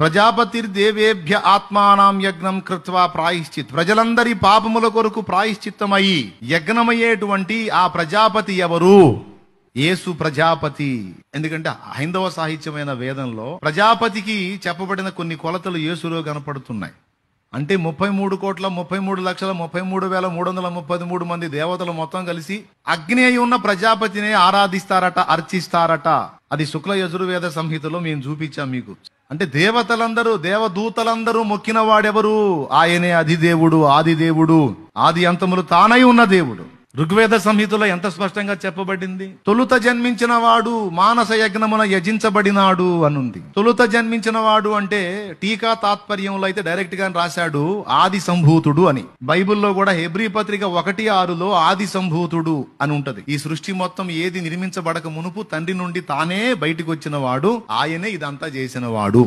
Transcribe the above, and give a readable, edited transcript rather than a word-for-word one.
ప్రజాపతిర్దేవేభ్య ఆత్మానాం యజ్ఞం కృత్వా ప్రాయశ్చిత్. ప్రజలందరి పాపముల కొరకు ప్రాయశ్చిత్తమయి యజ్ఞమయ్యేటువంటి ఆ ప్రజాపతి ఎవరు? యేసు ప్రజాపతి. ఎందుకంటే హైందవ సాహిత్యమైన వేదంలో ప్రజాపతికి చెప్పబడిన కొన్ని కొలతలు యేసులో కనపడుతున్నాయి. అంటే 33,33,33,333 మంది దేవతలు మొత్తం కలిసి అగ్ని అయి ఉన్న ప్రజాపతినే ఆరాధిస్తారట, అర్చిస్తారట. అది శుక్ల యజుర్వేద సంహితలో మేము చూపించాం మీకు. అంటే దేవతలందరూ, దేవదూతలందరూ మొక్కిన వాడెవరు? ఆయనే అధిదేవుడు, ఆదిదేవుడు, ఆది అంతములు తానై ఉన్న దేవుడు. ఋగ్వేద సంహితలో ఎంత స్పష్టంగా చెప్పబడింది? తొలుత జన్మించిన వాడు మానస యజ్ఞమున యజించబడినాడు అనుంది. తొలుత జన్మించిన వాడు అంటే టీకా తాత్పర్యంలో అయితే డైరెక్ట్ గా రాశాడు ఆది సంభూతుడు అని. బైబిల్లో కూడా హెబ్రీ పత్రిక 1:6లో ఆది సంభూతుడు అని ఉంటది. ఈ సృష్టి మొత్తం ఏది నిర్మించబడక మునుపు తండ్రి నుండి తానే బయటికి వచ్చిన వాడు, ఆయనే ఇదంతా చేసిన వాడు.